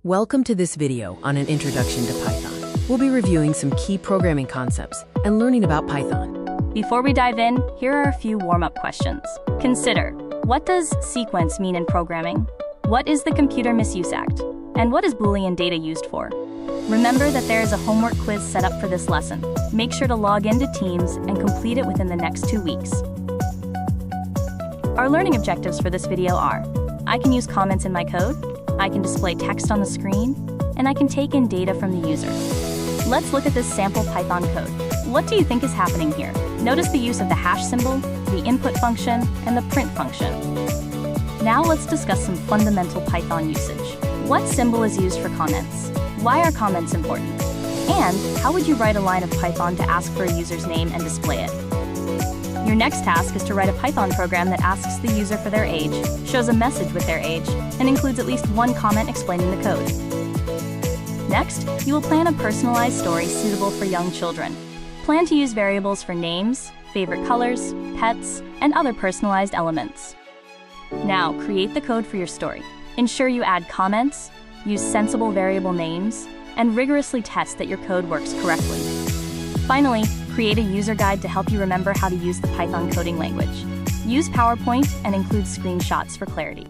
Welcome to this video on an introduction to Python. We'll be reviewing some key programming concepts and learning about Python. Before we dive in, here are a few warm-up questions. Consider, what does sequence mean in programming? What is the Computer Misuse Act? And what is Boolean data used for? Remember that there is a homework quiz set up for this lesson. Make sure to log into Teams and complete it within the next 2 weeks. Our learning objectives for this video are: I can use comments in my code, I can display text on the screen, and I can take in data from the user. Let's look at this sample Python code. What do you think is happening here? Notice the use of the hash symbol, the input function, and the print function. Now let's discuss some fundamental Python usage. What symbol is used for comments? Why are comments important? And how would you write a line of Python to ask for a user's name and display it? Your next task is to write a Python program that asks the user for their age, shows a message with their age, and includes at least one comment explaining the code. Next, you will plan a personalized story suitable for young children. Plan to use variables for names, favorite colors, pets, and other personalized elements. Now, create the code for your story. Ensure you add comments, use sensible variable names, and rigorously test that your code works correctly. Finally, create a user guide to help you remember how to use the Python coding language. Use PowerPoint and include screenshots for clarity.